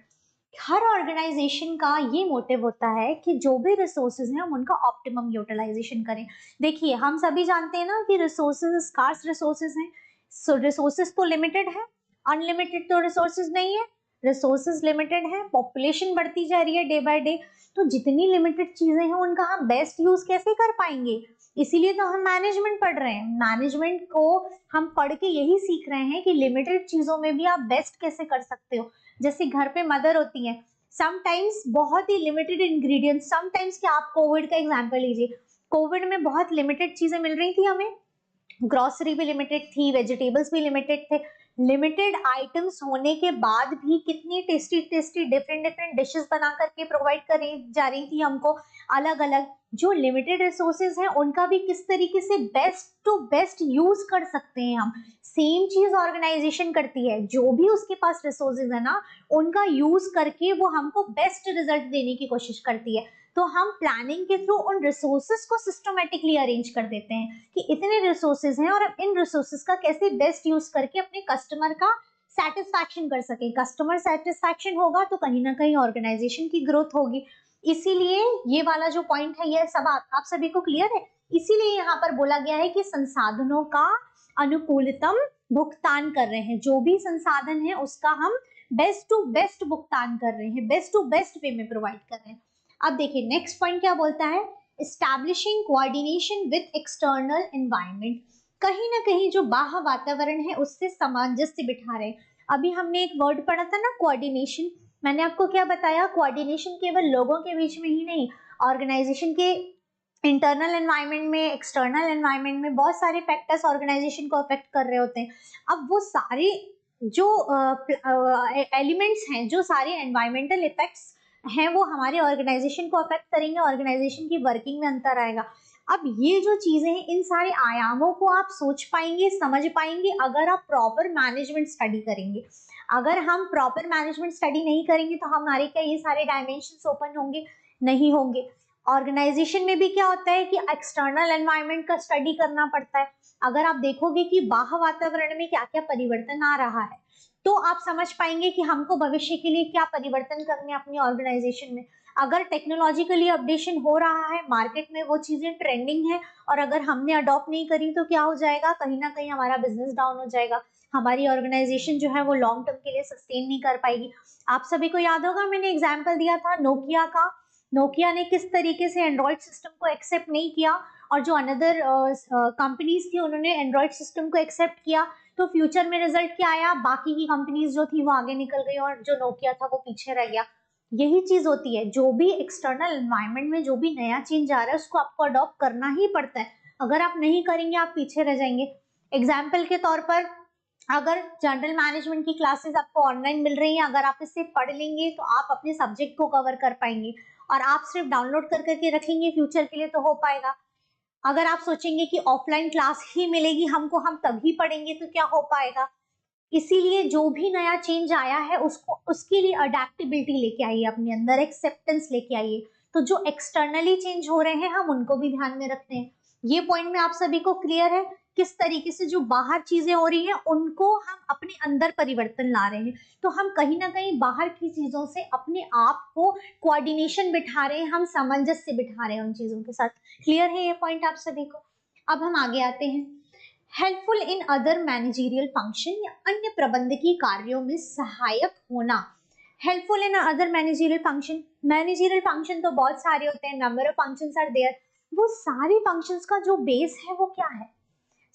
हर ऑर्गेनाइजेशन का ये मोटिव होता है कि जो भी रिसोर्सेज हैं हम उनका ऑप्टिमम यूटिलाइजेशन करें। देखिए हम सभी जानते हैं ना कि रिसोर्सेज स्कार्स रिसोर्सेज हैं, सो रिसोर्सेज तो लिमिटेड है, अनलिमिटेड तो रिसोर्सेज नहीं है, रिसोर्सेज लिमिटेड है, पॉपुलेशन बढ़ती जा रही है डे बाय डे, तो जितनी लिमिटेड चीजें हैं उनका हम बेस्ट यूज कैसे कर पाएंगे। इसीलिए तो हम मैनेजमेंट पढ़ रहे हैं, मैनेजमेंट को हम पढ़ के यही सीख रहे हैं कि लिमिटेड चीजों में भी आप बेस्ट कैसे कर सकते हो। जैसे घर पे मदर होती हैं, समटाइम्स बहुत ही लिमिटेड इंग्रेडिएंट्स, समटाइम्स क्या, आप कोविड का एग्जांपल लीजिए, कोविड में बहुत लिमिटेड चीजें मिल रही थी हमें, ग्रोसरी भी लिमिटेड थी, वेजिटेबल्स भी लिमिटेड थे। लिमिटेड आइटम्स होने के बाद भी कितनी tasty tasty different different dishes बना करके प्रोवाइड करी जा रही थी हमको अलग अलग। जो लिमिटेड रिसोर्सेज हैं उनका भी किस तरीके से बेस्ट टू बेस्ट यूज कर सकते हैं हम, सेम चीज ऑर्गेनाइजेशन करती है, जो भी उसके पास रिसोर्सेज है ना उनका यूज करके वो हमको बेस्ट रिजल्ट देने की कोशिश करती है। तो हम प्लानिंग के थ्रू उन रिसोर्सेज को सिस्टमेटिकली अरेंज कर देते हैं कि इतने रिसोर्सेज हैं और अब इन रिसोर्सेज का कैसे बेस्ट यूज करके अपने कस्टमर का सेटिस्फैक्शन कर सके। कस्टमर सेटिस्फैक्शन होगा तो कहीं ना कहीं ऑर्गेनाइजेशन की ग्रोथ होगी। इसीलिए ये वाला जो पॉइंट है ये सब आप सभी को क्लियर है। इसीलिए यहाँ पर बोला गया है कि संसाधनों का अनुकूलतम भुगतान कर रहे हैं, जो भी संसाधन है उसका हम बेस्ट टू बेस्ट भुगतान कर रहे हैं, बेस्ट टू बेस्ट वे में प्रोवाइड कर रहे हैं। अब देखिए नेक्स्ट पॉइंट क्या बोलता है, establishing coordination with external environment. कहीं ना कहीं जो बाह्य वातावरण है उससे सामंजस्य बिठा रहे हैं। अभी हमने एक वर्ड पढ़ा था ना, कोऑर्डिनेशन। मैंने आपको क्या बताया, कोऑर्डिनेशन केवल लोगों के बीच में ही नहीं, ऑर्गेनाइजेशन के इंटरनल एनवायरनमेंट में, एक्सटर्नल एनवायरनमेंट में बहुत सारे फैक्टर्स ऑर्गेनाइजेशन को अफेक्ट कर रहे होते हैं। अब वो सारे जो एलिमेंट्स हैं, जो सारे एनवायरमेंटल इफेक्ट्स हैं, वो हमारे ऑर्गेनाइजेशन को अफेक्ट करेंगे, ऑर्गेनाइजेशन की वर्किंग में अंतर आएगा। अब ये जो चीजें हैं, इन सारे आयामों को आप सोच पाएंगे, समझ पाएंगे अगर आप प्रॉपर मैनेजमेंट स्टडी करेंगे। अगर हम प्रॉपर मैनेजमेंट स्टडी नहीं करेंगे तो हमारे क्या ये सारे डायमेंशंस ओपन होंगे? नहीं होंगे। ऑर्गेनाइजेशन में भी क्या होता है कि एक्सटर्नल एनवायरनमेंट का स्टडी करना पड़ता है। अगर आप देखोगे कि बाह्य वातावरण में क्या क्या परिवर्तन आ रहा है, तो आप समझ पाएंगे कि हमको भविष्य के लिए क्या परिवर्तन करने अपनी ऑर्गेनाइजेशन में। अगर टेक्नोलॉजिकली अपडेशन हो रहा है, मार्केट में वो चीजें ट्रेंडिंग है, और अगर हमने अडॉप्ट नहीं करी तो क्या हो जाएगा? कहीं ना कहीं हमारा बिजनेस डाउन हो जाएगा, हमारी ऑर्गेनाइजेशन जो है वो लॉन्ग टर्म के लिए सस्टेन नहीं कर पाएगी। आप सभी को याद होगा, मैंने एग्जाम्पल दिया था नोकिया का। नोकिया ने किस तरीके से एंड्रॉइड सिस्टम को एक्सेप्ट नहीं किया, और जो अनदर कंपनीज थी उन्होंने एंड्रॉइड सिस्टम को एक्सेप्ट किया, तो फ्यूचर में रिजल्ट क्या आया? बाकी की कंपनीज जो थी वो आगे निकल गई और जो नोकिया था वो पीछे रह गया। यही चीज होती है, जो भी एक्सटर्नल एनवायरनमेंट में जो भी नया चेंज आ रहा है उसको आपको अडॉप्ट करना ही पड़ता है। अगर आप नहीं करेंगे आप पीछे रह जाएंगे। एग्जाम्पल के तौर पर, अगर जनरल मैनेजमेंट की क्लासेस आपको ऑनलाइन मिल रही हैं, अगर आप इसे पढ़ लेंगे तो आप अपने सब्जेक्ट को कवर कर पाएंगे, और आप सिर्फ डाउनलोड कर करके रखेंगे फ्यूचर के लिए तो हो पाएगा। अगर आप सोचेंगे कि ऑफलाइन क्लास ही मिलेगी हमको, हम तभी पढ़ेंगे, तो क्या हो पाएगा? इसीलिए जो भी नया चेंज आया है उसको, उसके लिए अडेप्टेबिलिटी लेके आइए अपने अंदर, एक्सेप्टेंस लेके आइए। तो जो एक्सटर्नली चेंज हो रहे हैं हम उनको भी ध्यान में रखते हैं। ये पॉइंट में आप सभी को क्लियर है? किस तरीके से जो बाहर चीजें हो रही हैं उनको हम अपने अंदर परिवर्तन ला रहे हैं, तो हम कहीं ना कहीं बाहर की चीजों से अपने आप को कोऑर्डिनेशन बिठा रहे हैं, हम सामंजस्य बिठा रहे हैं उन चीजों के साथ। क्लियर है ये पॉइंट आप सभी को? अब हम आगे आते हैं। Helpful in other managerial function, या अन्य प्रबंधकीय कार्यों में सहायक होना। Helpful in other managerial function, managerial function तो बहुत सारे होते हैं, number of functions are there. वो सारे फंक्शंस का जो बेस है वो क्या है?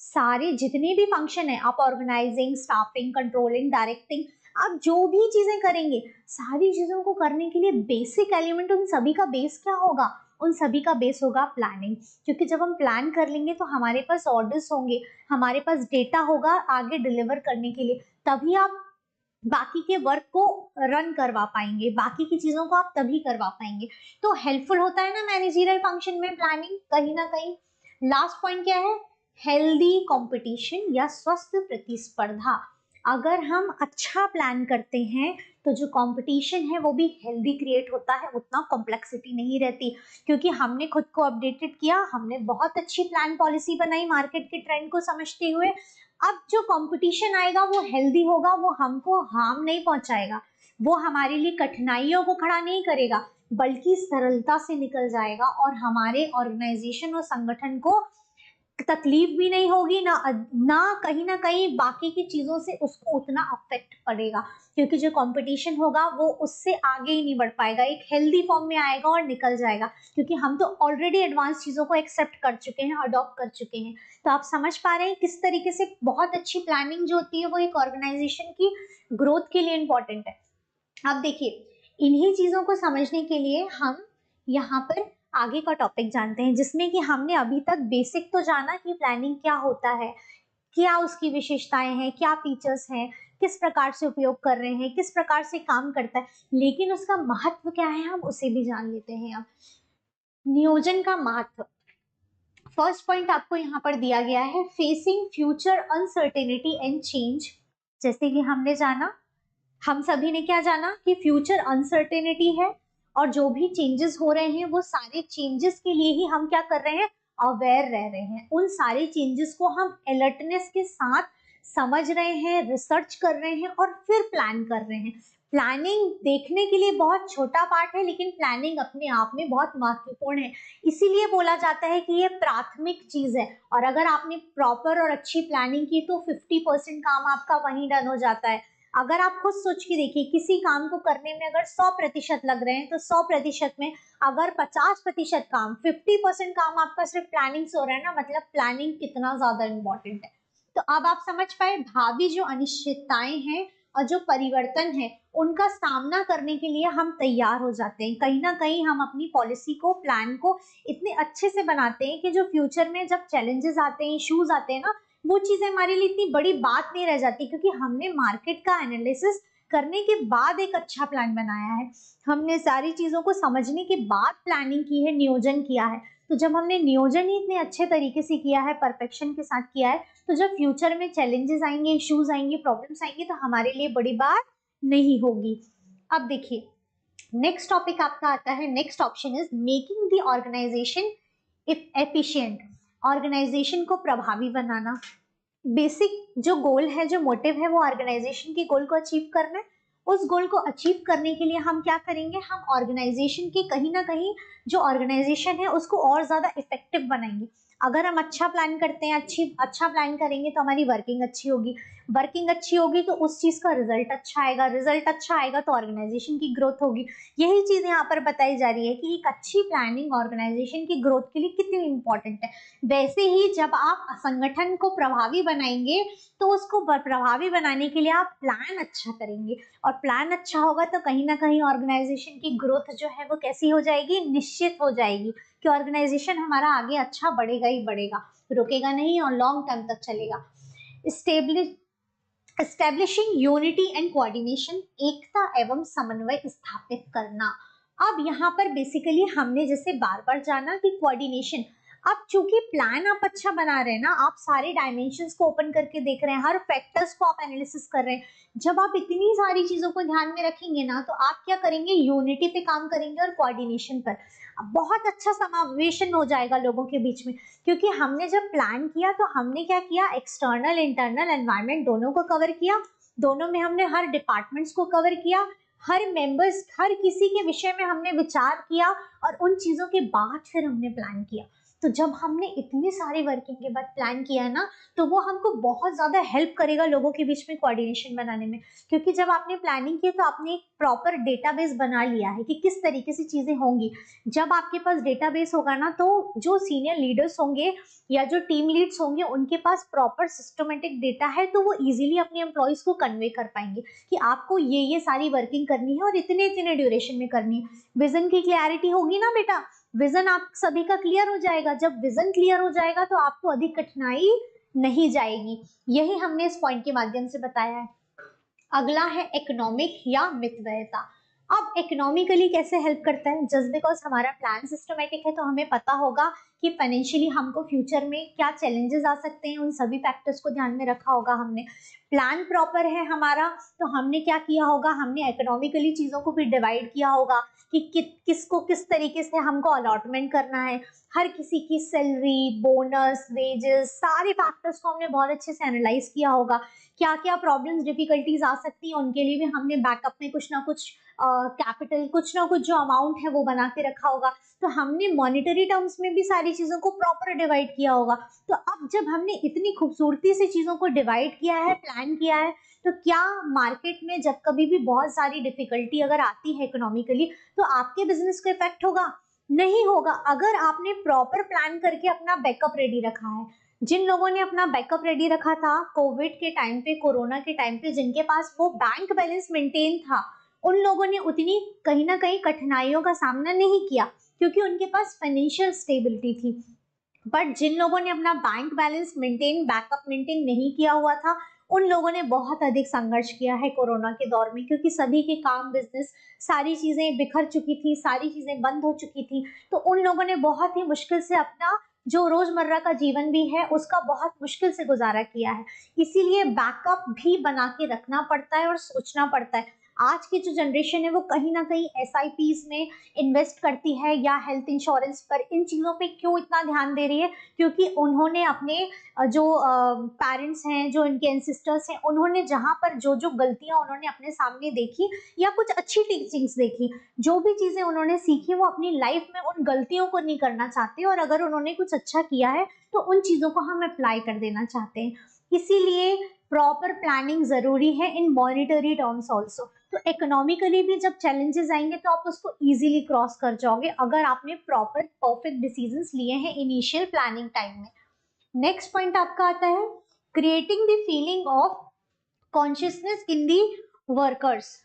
सारे जितने भी फंक्शन है, आप ऑर्गेनाइजिंग, स्टाफिंग, कंट्रोलिंग, डायरेक्टिंग, आप जो भी चीजें करेंगे, सारी चीजों को करने के लिए बेसिक एलिमेंट उन सभी का बेस क्या होगा? उन सभी का बेस होगा प्लानिंग। क्योंकि जब हम प्लान कर लेंगे तो हमारे पास ऑर्डर्स होंगे, हमारे पास डेटा होगा आगे डिलीवर करने के लिए, तभी आप बाकी के वर्क को रन करवा पाएंगे, बाकी की चीजों को आप तभी करवा पाएंगे। तो हेल्पफुल होता है ना मैनेजरियल फंक्शन में प्लानिंग, कहीं ना कहीं। लास्ट पॉइंट क्या है? हेल्दी कंपटीशन या स्वस्थ प्रतिस्पर्धा। अगर हम अच्छा प्लान करते हैं तो जो कंपटीशन है वो भी हेल्दी क्रिएट होता है, उतना कॉम्प्लेक्सिटी नहीं रहती, क्योंकि हमने खुद को अपडेटेड किया, हमने बहुत अच्छी प्लान पॉलिसी बनाई मार्केट के ट्रेंड को समझते हुए। अब जो कंपटीशन आएगा वो हेल्दी होगा, वो हमको हार्म नहीं पहुंचाएगा, वो हमारे लिए कठिनाइयों को खड़ा नहीं करेगा, बल्कि सरलता से निकल जाएगा, और हमारे ऑर्गेनाइजेशन और संगठन को तकलीफ भी नहीं होगी, ना कहीं ना कहीं बाकी की चीजों से उसको उतना अफेक्ट पड़ेगा, क्योंकि जो कंपटीशन होगा वो उससे आगे ही नहीं बढ़ पाएगा, एक हेल्दी फॉर्म में आएगा और निकल जाएगा, क्योंकि हम तो ऑलरेडी एडवांस चीजों को एक्सेप्ट कर चुके हैं, अडॉप्ट कर चुके हैं। तो आप समझ पा रहे हैं किस तरीके से बहुत अच्छी प्लानिंग जो होती है वो एक ऑर्गेनाइजेशन की ग्रोथ के लिए इंपॉर्टेंट है। अब देखिए, इन्हीं चीजों को समझने के लिए हम यहाँ पर आगे का टॉपिक जानते हैं, जिसमें कि हमने अभी तक बेसिक तो जाना कि प्लानिंग क्या होता है, क्या उसकी विशेषताएं हैं, क्या फीचर्स हैं, किस प्रकार से उपयोग कर रहे हैं, किस प्रकार से काम करता है, लेकिन उसका महत्व क्या है हम उसे भी जान लेते हैं। अब नियोजन का महत्व, फर्स्ट पॉइंट आपको यहाँ पर दिया गया है, facing future uncertainty and change. जैसे कि हमने जाना, हम सभी ने क्या जाना कि फ्यूचर अनसर्टेनिटी है, और जो भी चेंजेस हो रहे हैं वो सारे चेंजेस के लिए ही हम क्या कर रहे हैं? अवेयर रह रहे हैं। उन सारे चेंजेस को हम अलर्टनेस के साथ समझ रहे हैं, रिसर्च कर रहे हैं और फिर प्लान कर रहे हैं। प्लानिंग देखने के लिए बहुत छोटा पार्ट है, लेकिन प्लानिंग अपने आप में बहुत महत्वपूर्ण है, इसीलिए बोला जाता है कि ये प्राथमिक चीज है। और अगर आपने प्रॉपर और अच्छी प्लानिंग की तो 50% काम आपका वहीं डन हो जाता है। अगर आप खुद सोच के देखिए, किसी काम को करने में अगर 100% लग रहे हैं तो 100% में अगर 50% काम, 50% काम आपका सिर्फ प्लानिंग से हो रहा है ना, मतलब प्लानिंग कितना ज्यादा इंपॉर्टेंट है। तो अब आप समझ पाए, भावी जो अनिश्चितताएं हैं और जो परिवर्तन है उनका सामना करने के लिए हम तैयार हो जाते हैं। कहीं ना कहीं हम अपनी पॉलिसी को, प्लान को इतने अच्छे से बनाते हैं कि जो फ्यूचर में जब चैलेंजेस आते हैं, इश्यूज आते हैं ना, वो चीजें हमारे लिए इतनी बड़ी बात नहीं रह जाती, क्योंकि हमने मार्केट का एनालिसिस करने के बाद एक अच्छा प्लान बनाया है, हमने सारी चीजों को समझने के बाद प्लानिंग की है, नियोजन किया है। तो जब हमने नियोजन ही इतने अच्छे तरीके से किया है, परफेक्शन के साथ किया है, तो जब फ्यूचर में चैलेंजेस आएंगे, इश्यूज आएंगे, प्रॉब्लम्स आएंगे, तो हमारे लिए बड़ी बात नहीं होगी। अब देखिए नेक्स्ट टॉपिक आपका आता है, next option is making the organisation efficient. Organisation को प्रभावी बनाना। बेसिक जो गोल है, जो मोटिव है, वो ऑर्गेनाइजेशन के गोल को अचीव करना है। उस गोल को अचीव करने के लिए हम क्या करेंगे, हम ऑर्गेनाइजेशन के कहीं ना कहीं जो ऑर्गेनाइजेशन है उसको और ज्यादा इफेक्टिव बनाएंगे। अगर हम अच्छा प्लान करते हैं, अच्छा प्लान करेंगे तो हमारी वर्किंग अच्छी होगी, वर्किंग अच्छी होगी तो उस चीज का रिजल्ट अच्छा आएगा, रिजल्ट अच्छा आएगा तो ऑर्गेनाइजेशन की ग्रोथ होगी। यही चीज यहाँ पर बताई जा रही है कि एक अच्छी प्लानिंग ऑर्गेनाइजेशन की ग्रोथ के लिए कितनी इंपॉर्टेंट है। वैसे ही जब आप संगठन को प्रभावी बनाएंगे तो उसको प्रभावी बनाने के लिए आप प्लान अच्छा करेंगे, और प्लान अच्छा होगा तो कहीं ना कहीं ऑर्गेनाइजेशन की ग्रोथ जो है वो कैसी हो जाएगी, निश्चित हो जाएगी कि ऑर्गेनाइजेशन हमारा आगे अच्छा बढ़ेगा ही बढ़ेगा, रुकेगा नहीं और लॉन्ग टर्म तक चलेगा। एस्टेब्लिशिंग यूनिटी एंड कोऑर्डिनेशन, एकता एवं समन्वय स्थापित करना। अब यहाँ पर बेसिकली हमने जैसे बार बार जाना कि कोऑर्डिनेशन, अब चूंकि प्लान आप अच्छा बना रहे हैं ना, आप सारे डायमेंशंस को ओपन करके देख रहे हैं, हर फैक्टर्स को आप एनालिसिस कर रहे हैं, जब आप इतनी सारी चीजों को ध्यान में रखेंगे ना, तो आप क्या करेंगे, यूनिटी पे काम करेंगे और कोऑर्डिनेशन पर। बहुत अच्छा समावेशन हो जाएगा लोगों के बीच में, क्योंकि हमने जब प्लान किया तो हमने क्या किया, एक्सटर्नल इंटरनल एनवायरनमेंट दोनों को कवर किया, दोनों में हमने हर डिपार्टमेंट्स को कवर किया, हर मेंबर्स, हर किसी के विषय में हमने विचार किया, और उन चीजों के बाद फिर हमने प्लान किया। तो जब हमने इतनी सारी वर्किंग के बाद प्लान किया है ना, तो वो हमको बहुत ज्यादा हेल्प करेगा लोगों के बीच में कोऑर्डिनेशन बनाने में, क्योंकि जब आपने प्लानिंग की तो आपने एक प्रॉपर डेटाबेस बना लिया है कि किस तरीके से चीजें होंगी। जब आपके पास डेटाबेस होगा ना, तो जो सीनियर लीडर्स होंगे या जो टीम लीड्स होंगे उनके पास प्रॉपर सिस्टमेटिक डेटा है, तो वो इजीली अपने एम्प्लॉयज को कन्वे कर पाएंगे कि आपको ये सारी वर्किंग करनी है और इतने इतने ड्यूरेशन में करनी है। विजन की क्लैरिटी होगी ना बेटा, विजन आप सभी का क्लियर हो जाएगा, जब विजन क्लियर हो जाएगा तो आपको अधिक कठिनाई नहीं जाएगी। यही हमने इस पॉइंट के माध्यम से बताया है। अगला है इकोनॉमिक या मितव्ययता। अब इकोनॉमिकली कैसे हेल्प करता है, जस्ट बिकॉज हमारा प्लान सिस्टमेटिक है तो हमें पता होगा कि फाइनेंशियली हमको फ्यूचर में क्या चैलेंजेस आ सकते हैं, उन सभी फैक्टर्स को ध्यान में रखा होगा हमने। प्लान प्रॉपर है हमारा, तो हमने क्या किया होगा, हमने इकोनॉमिकली चीजों को भी डिवाइड किया होगा कि किसको किस तरीके से हमको अलॉटमेंट करना है, हर किसी की सैलरी, बोनस, वेजेस, सारे फैक्टर्स को हमने बहुत अच्छे से एनालाइज किया होगा। क्या क्या प्रॉब्लम्स, डिफिकल्टीज आ सकती हैं, उनके लिए भी हमने बैकअप में कुछ ना कुछ कैपिटल, कुछ ना कुछ जो अमाउंट है वो बना के रखा होगा। तो हमने मॉनेटरी टर्म्स में भी सारी चीजों को प्रॉपर डिवाइड किया होगा। तो अब जब हमने इतनी खूबसूरती से चीजों को डिवाइड किया है, प्लान किया है, तो क्या मार्केट में जब कभी भी बहुत सारी डिफिकल्टी अगर आती है इकोनॉमिकली, तो आपके बिजनेस को इफेक्ट होगा? नहीं होगा, अगर आपने प्रॉपर प्लान करके अपना बैकअप रेडी रखा है। जिन लोगों ने अपना बैकअप रेडी रखा था कोविड के टाइम पे, कोरोना के टाइम पे, जिनके पास वो बैंक बैलेंस मेंटेन था, उन लोगों ने उतनी कहीं ना कहीं कठिनाइयों का सामना नहीं किया, क्योंकि उनके पास फाइनेंशियल स्टेबिलिटी थी। बट जिन लोगों ने अपना bank balance maintain, backup maintain नहीं किया हुआ था, उन लोगों ने बहुत अधिक संघर्ष किया है कोरोना के दौर में, क्योंकि सभी के काम, बिजनेस, सारी चीजें बिखर चुकी थी, सारी चीजें बंद हो चुकी थी। तो उन लोगों ने बहुत ही मुश्किल से अपना जो रोजमर्रा का जीवन भी है उसका बहुत मुश्किल से गुजारा किया है। इसीलिए बैकअप भी बना के रखना पड़ता है और सोचना पड़ता है। आज की जो जनरेशन है वो कहीं ना कहीं SIPs में इन्वेस्ट करती है या हेल्थ इंश्योरेंस पर, इन चीज़ों पे क्यों इतना ध्यान दे रही है, क्योंकि उन्होंने अपने जो पेरेंट्स हैं, जो इनके एंसेस्टर्स हैं, उन्होंने जहाँ पर जो जो गलतियाँ उन्होंने अपने सामने देखी या कुछ अच्छी टीचिंग्स देखी, जो भी चीज़ें उन्होंने सीखी, वो अपनी लाइफ में उन गलतियों को नहीं करना चाहते, और अगर उन्होंने कुछ अच्छा किया है तो उन चीज़ों को हम अप्लाई कर देना चाहते हैं। इसीलिए प्रॉपर प्लानिंग जरूरी है इन मॉनिटरी टर्म्स ऑल्सो। तो इकोनॉमिकली भी जब चैलेंजेस आएंगे तो आप उसको इजीली क्रॉस कर जाओगे, अगर आपने प्रॉपर परफेक्ट डिसीजंस लिए हैं इनिशियल प्लानिंग टाइम में। नेक्स्ट पॉइंट आपका आता है creating the feeling of consciousness in the workers.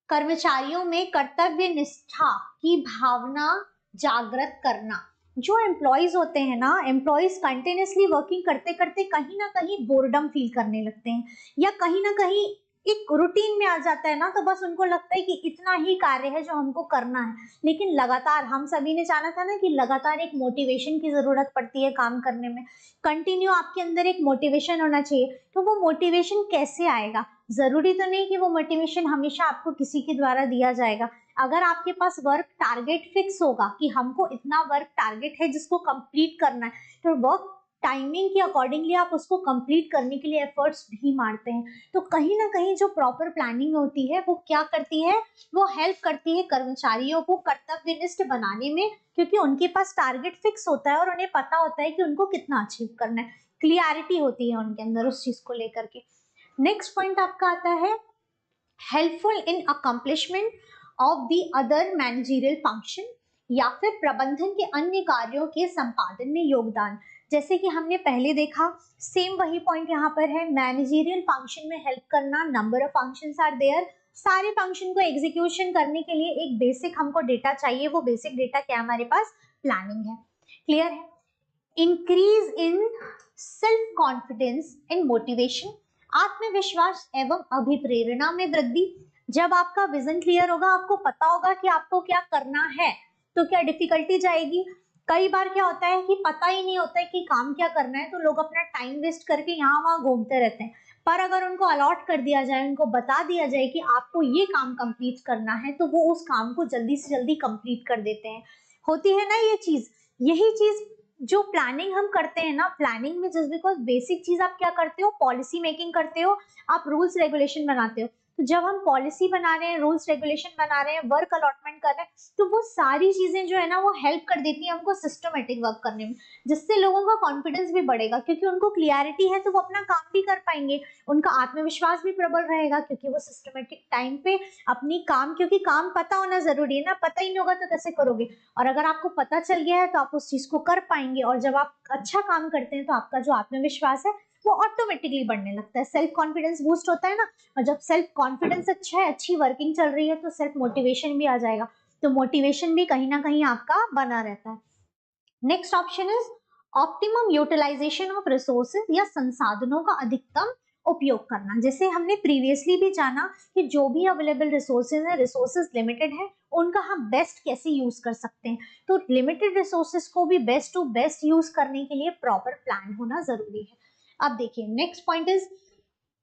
कर्मचारियों में कर्तव्य निष्ठा की भावना जागृत करना। जो एम्प्लॉयज होते हैं ना, एम्प्लॉयज कंटिन्यूसली वर्किंग करते करते कहीं ना कहीं बोर्डम फील करने लगते हैं, या कहीं ना कहीं एक रूटीन में आ जाता है ना, तो बस उनको लगता है कि इतना ही कार्य है जो हमको करना है। लेकिन लगातार, हम सभी ने जाना था ना कि लगातार एक मोटिवेशन की जरूरत पड़ती है काम करने में। कंटिन्यू आपके अंदर एक मोटिवेशन होना चाहिए। तो वो मोटिवेशन कैसे आएगा? जरूरी तो नहीं कि वो मोटिवेशन हमेशा आपको किसी के द्वारा दिया जाएगा। अगर आपके पास वर्क टारगेट फिक्स होगा कि हमको इतना वर्क टारगेट है जिसको कंप्लीट करना है, तो वर्क टाइमिंग के अकॉर्डिंगली आप उसको कंप्लीट करने के लिए एफर्ट्स भी मारते हैं। तो कहीं ना कहीं जो प्रॉपर प्लानिंग होती है वो क्या करती है, वो हेल्प करती है कर्मचारियों को कर्तव्यनिष्ठ बनाने में, क्योंकि उनके पास टारगेट फिक्स होता है और उन्हें पता होता है कि उनको कितना अचीव करना है। क्लियरिटी होती है उनके अंदर उस चीज को लेकर के। नेक्स्ट पॉइंट आपका आता है helpful in accomplishment of the other managerial function, या फिर प्रबंधन के अन्य कार्यों के संपादन में योगदान। जैसे कि हमने पहले देखा, सेम वही पॉइंट यहाँ पर है, मैनेजरियल फंक्शन में हेल्प करना, number of functions are there, सारे फंक्शन को एग्जीक्यूशन करने के लिए एक बेसिक हमको डेटा चाहिए। वो बेसिक डेटा क्या हमारे पास? प्लानिंग है। क्लियर है? Increase in self confidence and motivation, आत्मविश्वास एवं अभिप्रेरणा में वृद्धि। जब आपका विजन क्लियर होगा, आपको पता होगा कि आपको क्या करना है, तो क्या डिफिकल्टी जाएगी? कई बार क्या होता है कि पता ही नहीं होता है कि काम क्या करना है, तो लोग अपना टाइम वेस्ट करके यहाँ वहां घूमते रहते हैं। पर अगर उनको अलॉट कर दिया जाए, उनको बता दिया जाए कि आपको ये काम कंप्लीट करना है, तो वो उस काम को जल्दी से जल्दी कंप्लीट कर देते हैं। होती है ना ये चीज। यही चीज जो प्लानिंग हम करते हैं ना, प्लानिंग में जस्ट बिकॉज बेसिक चीज आप क्या करते हो, पॉलिसी मेकिंग करते हो, आप रूल्स रेगुलेशन बनाते हो। तो जब हम पॉलिसी बना रहे हैं, रूल्स रेगुलेशन बना रहे हैं, वर्क अलॉटमेंट कर रहे हैं, तो वो सारी चीजें जो है ना वो हेल्प कर देती है हमको सिस्टमेटिक वर्क करने में, जिससे लोगों का कॉन्फिडेंस भी बढ़ेगा, क्योंकि उनको क्लियरिटी है तो वो अपना काम भी कर पाएंगे, उनका आत्मविश्वास भी प्रबल रहेगा, क्योंकि वो सिस्टमेटिक टाइम पे अपनी काम, क्योंकि काम पता होना जरूरी है ना, पता ही नहीं होगा तो कैसे करोगे। और अगर आपको पता चल गया है तो आप उस चीज को कर पाएंगे, और जब आप अच्छा काम करते हैं तो आपका जो आत्मविश्वास है वो ऑटोमेटिकली बढ़ने लगता है, सेल्फ कॉन्फिडेंस बूस्ट होता है ना। और जब सेल्फ कॉन्फिडेंस अच्छा है, अच्छी वर्किंग चल रही है, तो सेल्फ मोटिवेशन भी आ जाएगा, तो मोटिवेशन भी कहीं ना कहीं आपका बना रहता है। Next option is optimum utilisation of resources, या संसाधनों का अधिकतम उपयोग करना। जैसे हमने प्रीवियसली भी जाना कि जो भी अवेलेबल रिसोर्सेज है, रिसोर्सेज लिमिटेड है, उनका हम बेस्ट कैसे यूज कर सकते हैं। तो लिमिटेड रिसोर्सेज को भी बेस्ट टू बेस्ट यूज करने के लिए प्रॉपर प्लान होना जरूरी है। अब देखिए next point is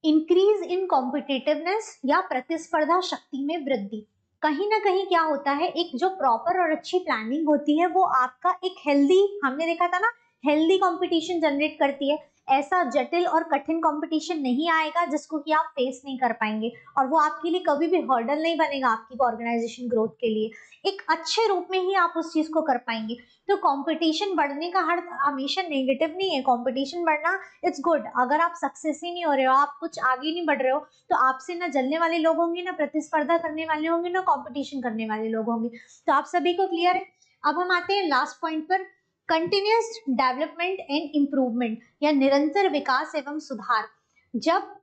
increase in competitiveness, या प्रतिस्पर्धा शक्ति में वृद्धि। कहीं ना कहीं क्या होता है, एक जो प्रॉपर और अच्छी प्लानिंग होती है वो आपका एक हेल्दी, हमने देखा था ना, हेल्दी कंपटीशन जनरेट करती है। ऐसा जटिल और कठिन कंपटीशन नहीं आएगा जिसको कि आप फेस नहीं कर पाएंगे, और वो आपके लिए कभी भी हर्डल नहीं बनेगा आपकी ऑर्गेनाइजेशन ग्रोथ के लिए। एक अच्छे रूप में ही आप उस चीज को कर पाएंगे। तो कंपटीशन बढ़ने का अर्थ हमेशा नेगेटिव नहीं है, कंपटीशन बढ़ना इट्स गुड। अगर आप सक्सेस ही नहीं हो रहे हो, आप कुछ आगे नहीं बढ़ रहे हो, तो आपसे ना जलने वाले लोग होंगे, ना प्रतिस्पर्धा करने वाले होंगे, ना कंपटीशन करने वाले लोग होंगे। तो आप सभी को क्लियर है? अब हम आते हैं लास्ट पॉइंट पर, कंटिन्यूअस डेवलपमेंट एंड इम्प्रूवमेंट, या निरंतर विकास एवं सुधार। जब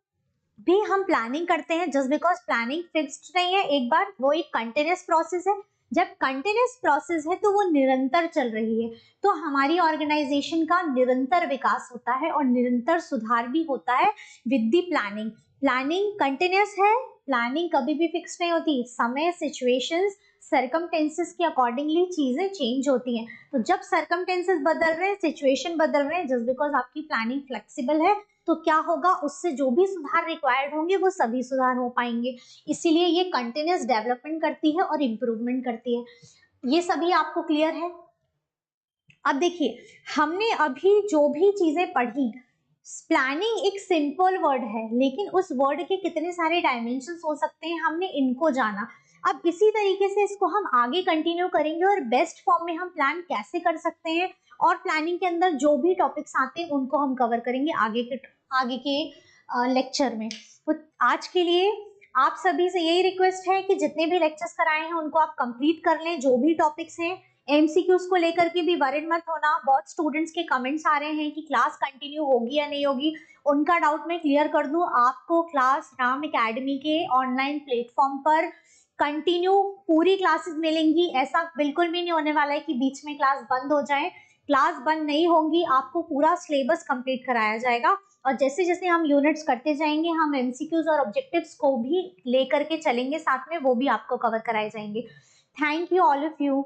भी हम प्लानिंग करते हैं, जस्ट बिकॉज प्लानिंग फिक्स्ड नहीं है एक बार, वो एक कंटिन्यूअस प्रोसेस है। जब कंटिन्यूअस प्रोसेस है तो वो निरंतर चल रही है, तो हमारी ऑर्गेनाइजेशन का निरंतर विकास होता है और निरंतर सुधार भी होता है with the planning. Planning continuous है, प्लानिंग कभी भी फिक्स नहीं होती, समय, सिचुएशंस, सर्कमटेंसेस के अकॉर्डिंगली चीजें चेंज होती हैं। तो जब सर्कमटेंसेस बदल रहे हैं, सिचुएशन बदल रहे हैं, जस्ट बिकॉज आपकी प्लानिंग फ्लेक्सिबल है, तो क्या होगा, उससे जो भी सुधार रिक्वायर्ड होंगे वो सभी सुधार हो पाएंगे। इसीलिए ये कंटिन्यूअस डेवलपमेंट करती है और इम्प्रूवमेंट करती है। ये सभी आपको क्लियर है? अब देखिए, हमने अभी जो भी चीजें पढ़ी, प्लानिंग एक सिंपल वर्ड है, लेकिन उस वर्ड के कितने सारे डायमेंशंस हो सकते हैं, हमने इनको जाना। अब इसी तरीके से इसको हम आगे कंटिन्यू करेंगे, और बेस्ट फॉर्म में हम प्लान कैसे कर सकते हैं, और प्लानिंग के अंदर जो भी टॉपिक्स आते हैं उनको हम कवर करेंगे आगे के लेक्चर में। तो आज के लिए आप सभी से यही रिक्वेस्ट है कि जितने भी लेक्चर्स कराए हैं उनको आप कंप्लीट कर लें, जो भी टॉपिक्स हैं। एमसीक्यूज को लेकर के भी वरिड मत होना, बहुत स्टूडेंट्स के कमेंट्स आ रहे हैं कि क्लास कंटिन्यू होगी या नहीं होगी, उनका डाउट मैं क्लियर कर दूं। आपको क्लास राम एकेडमी के ऑनलाइन प्लेटफॉर्म पर कंटिन्यू पूरी क्लासेस मिलेंगी, ऐसा बिल्कुल भी नहीं होने वाला है कि बीच में क्लास बंद हो जाए। क्लास बंद नहीं होंगी, आपको पूरा सिलेबस कंप्लीट कराया जाएगा और जैसे जैसे हम यूनिट्स करते जाएंगे हम एमसीक्यूज और ऑब्जेक्टिव्स को भी लेकर के चलेंगे साथ में, वो भी आपको कवर कराए जाएंगे। Thank you all of you.